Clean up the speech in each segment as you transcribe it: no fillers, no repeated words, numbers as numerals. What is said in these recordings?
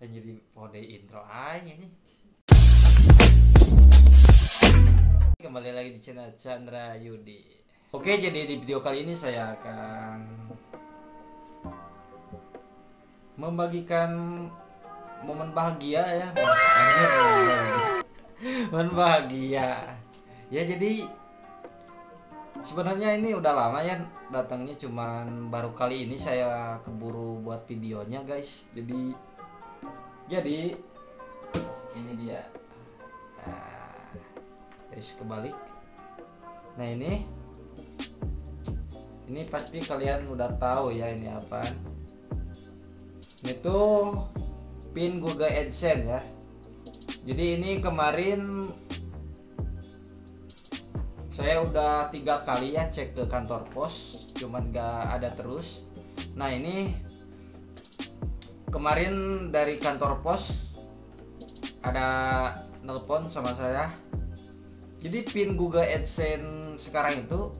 Jadi mode intro aja nih. Kembali lagi di channel Chandra Yudi. Oke, jadi di video kali ini saya akan membagikan momen bahagia ya. Momen bahagia. Ya, jadi sebenarnya ini udah lama ya datangnya, cuman baru kali ini saya keburu buat videonya guys. Jadi ini dia. Nah, guys, kebalik. Nah, ini pasti kalian udah tahu ya ini apa. Ini tuh pin Google AdSense ya. Jadi ini kemarin saya udah 3 kali ya cek ke kantor pos, cuman gak ada terus. Nah, ini kemarin dari kantor pos ada nelpon sama saya. Jadi pin Google AdSense sekarang itu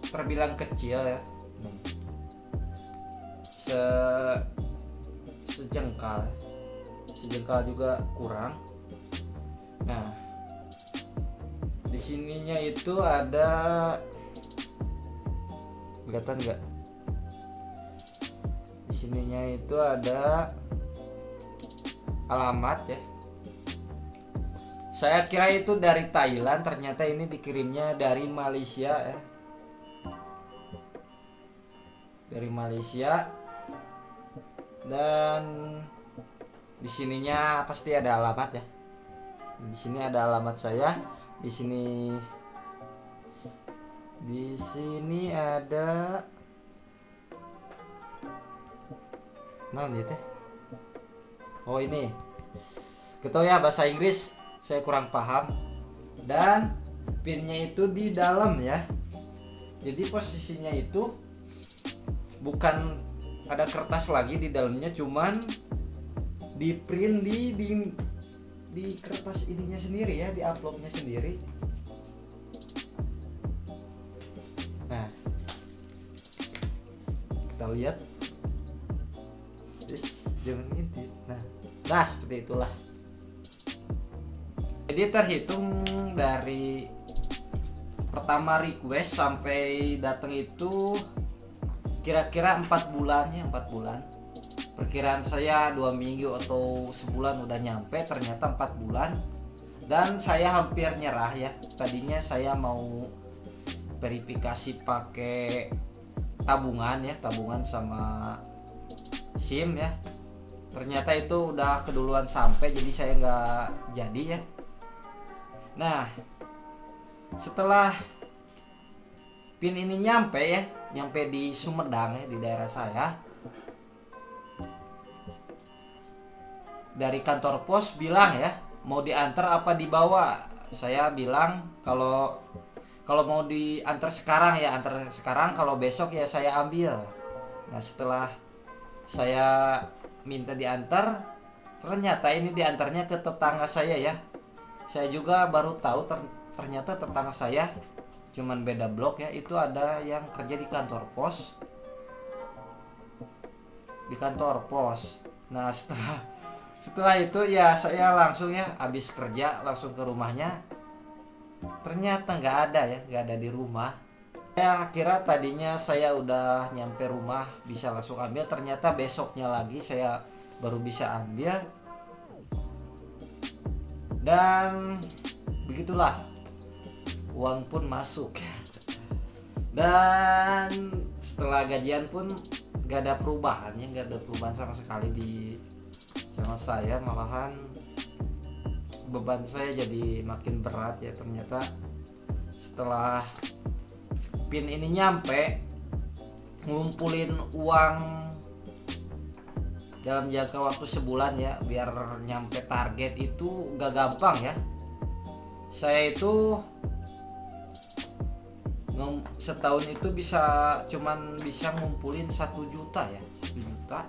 terbilang kecil ya. Sejengkal juga kurang. Nah, di sininya itu ada, kelihatan nggak? Di sininya itu ada alamat ya. Saya kira itu dari Thailand, ternyata ini dikirimnya dari Malaysia ya. Dari Malaysia. Dan di sininya pasti ada alamat ya. Di sini ada alamat saya. Di sini ada, nah ini teh. Oh, ini. Gitu ya, bahasa Inggris saya kurang paham. Dan pinnya itu di dalam ya. Jadi posisinya itu bukan ada kertas lagi di dalamnya, cuman di print di kertas ininya sendiri ya, di uploadnya sendiri. Nah, kita lihat. Jangan ngintip. Nah, seperti itulah. Jadi terhitung dari pertama request sampai datang itu kira-kira 4 bulan ya, 4 bulan. Perkiraan saya 2 minggu atau sebulan udah nyampe, ternyata 4 bulan. Dan saya hampir nyerah ya. Tadinya saya mau verifikasi pakai tabungan ya, tabungan sama SIM ya. Ternyata itu udah keduluan sampai, jadi saya nggak jadi ya. Nah, setelah pin ini nyampe di Sumedang ya, di daerah saya. Dari kantor pos bilang ya, mau diantar apa dibawa. Saya bilang kalau mau diantar sekarang ya antar sekarang, kalau besok ya saya ambil. Nah, setelah saya minta diantar, ternyata ini diantarnya ke tetangga saya ya. Saya juga baru tahu ternyata tetangga saya, cuman beda blok ya, itu ada yang kerja di kantor pos. Nah, setelah itu ya saya langsung ya, habis kerja langsung ke rumahnya. Ternyata nggak ada di rumah. Saya kira tadinya saya udah nyampe rumah bisa langsung ambil, ternyata besoknya lagi saya baru bisa ambil. Dan begitulah, uang pun masuk. Dan setelah gajian pun gak ada perubahan ya, gak ada perubahan sama sekali di channel saya. Malahan beban saya jadi makin berat ya. Ternyata setelah pin ini nyampe, ngumpulin uang dalam jangka waktu sebulan ya, biar nyampe target itu gak gampang ya. Saya itu setahun itu cuman bisa ngumpulin 1 juta ya, 1 juta.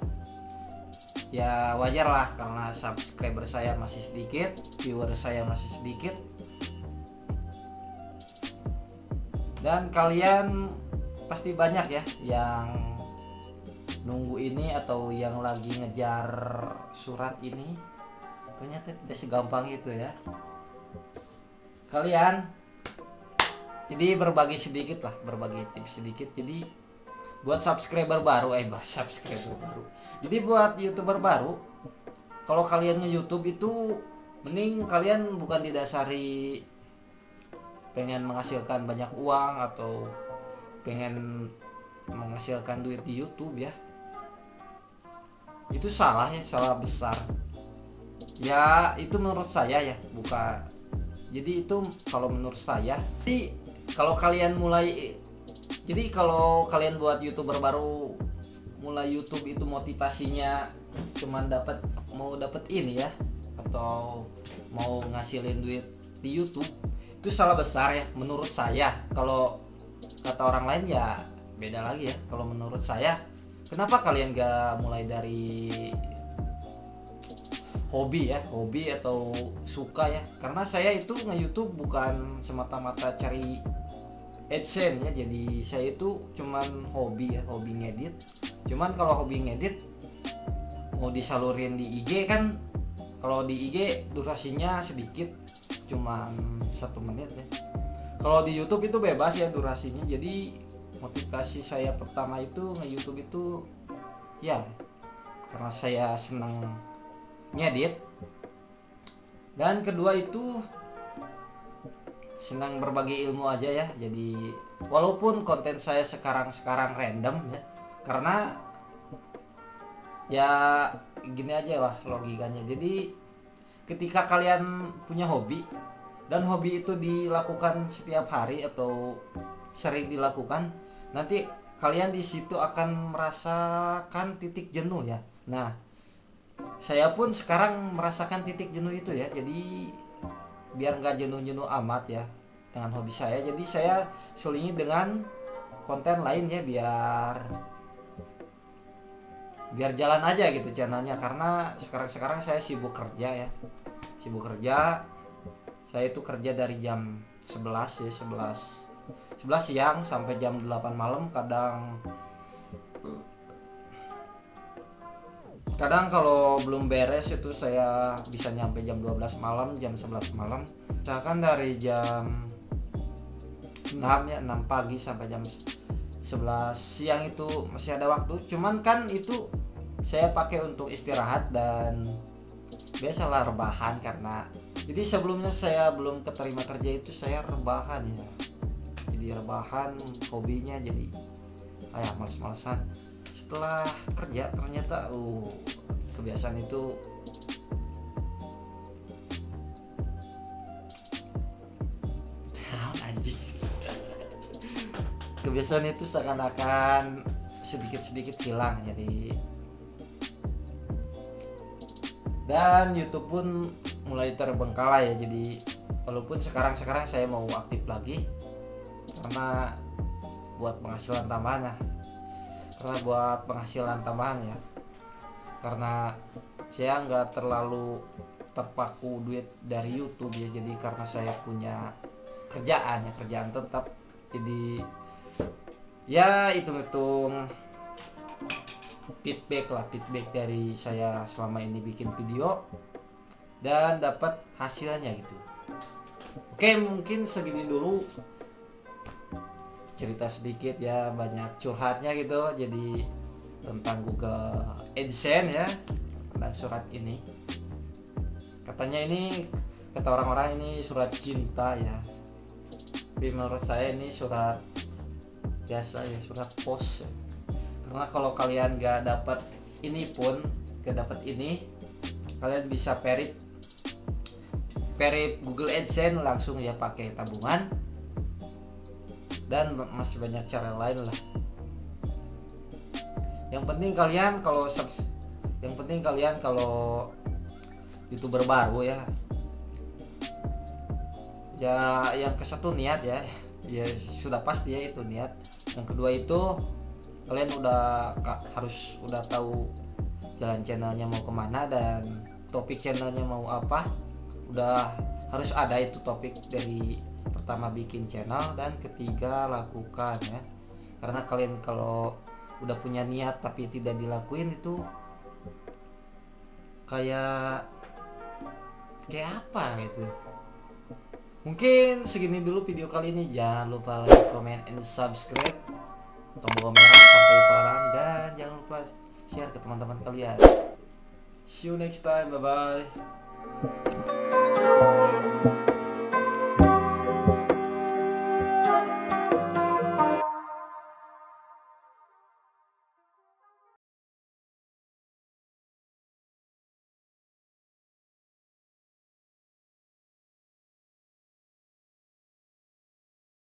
Ya wajar lah, karena subscriber saya masih sedikit, viewer saya masih sedikit. Dan kalian pasti banyak ya yang nunggu ini atau yang lagi ngejar surat ini, ternyata tidak segampang itu ya kalian. Jadi berbagi sedikit lah, berbagi tips sedikit. Jadi buat subscriber baru, jadi buat YouTuber baru, kalau kalian nge-YouTube itu mending kalian bukan didasari pengen menghasilkan banyak uang atau pengen menghasilkan duit di YouTube ya. Itu salah ya, salah besar. Ya itu menurut saya ya, bukan. Jadi itu kalau menurut saya. Jadi kalau kalian buat YouTuber baru mulai YouTube itu motivasinya cuman mau dapat ini ya, atau mau ngasilin duit di YouTube, itu salah besar ya menurut saya. Kalau kata orang lain ya beda lagi ya. Kalau menurut saya, kenapa kalian gak mulai dari hobi atau suka ya? Karena saya itu nge-YouTube bukan semata-mata cari AdSense ya. Jadi saya itu cuman hobi ngedit. Cuman kalau hobi ngedit mau disalurin di IG kan, kalau di IG durasinya sedikit, cuman 1 menit ya. Kalau di YouTube itu bebas ya durasinya. Jadi motivasi saya pertama itu nge-YouTube itu ya karena saya senang ngedit, dan kedua itu senang berbagi ilmu aja ya. Jadi walaupun konten saya sekarang random ya, karena ya gini aja lah logikanya. Jadi ketika kalian punya hobi dan hobi itu dilakukan setiap hari atau sering dilakukan, nanti kalian di situ akan merasakan titik jenuh ya. Nah, saya pun sekarang merasakan titik jenuh itu ya. Jadi biar nggak jenuh-jenuh amat ya dengan hobi saya, jadi saya selingi dengan konten lain ya, biar jalan aja gitu channelnya. Karena sekarang saya sibuk kerja ya, saya itu kerja dari jam 11 ya, 11 siang sampai jam 8 malam. Kadang kalau belum beres itu saya bisa nyampe jam 12 malam, jam 11 malam. Misalkan dari jam 6 ya, 6 pagi sampai jam 11 siang itu masih ada waktu. Cuman kan itu saya pakai untuk istirahat dan biasalah rebahan. Karena jadi sebelumnya saya belum keterima kerja itu saya rebahan ya. Jadi rebahan hobinya, jadi kayak males-malesan. Setelah kerja ternyata kebiasaan itu anjing. Kebiasaan itu seakan-akan sedikit-sedikit hilang. Jadi dan YouTube pun mulai terbengkalai ya. Jadi walaupun sekarang saya mau aktif lagi karena buat penghasilan tambahan ya. Karena saya nggak terlalu terpaku duit dari YouTube ya. Jadi karena saya punya kerjaan tetap, jadi ya hitung feedback dari saya selama ini bikin video dan dapat hasilnya gitu. Oke, mungkin segini dulu cerita sedikit ya, banyak curhatnya gitu. Jadi tentang Google AdSense ya, tentang surat ini. Katanya ini, kata orang-orang ini surat cinta ya. Tapi menurut saya ini surat biasa ya, surat pos ya. Karena kalau kalian gak dapat ini pun, kalian bisa perip Google AdSense langsung ya pakai tabungan. Dan masih banyak cara lain lah. Yang penting kalian kalau YouTuber baru ya yang ke satu niat ya sudah pasti ya, itu niat. Yang kedua itu kalian harus tahu jalan channelnya mau kemana dan topik channelnya mau apa. Udah harus ada itu topik dari pertama bikin channel, dan ketiga lakukan ya. Karena kalian kalau udah punya niat tapi tidak dilakuin itu kayak apa gitu. Mungkin segini dulu video kali ini. Jangan lupa like, comment, and subscribe, tombol merah sampai parang, dan jangan lupa share ke teman-teman kalian. See you next time, bye bye.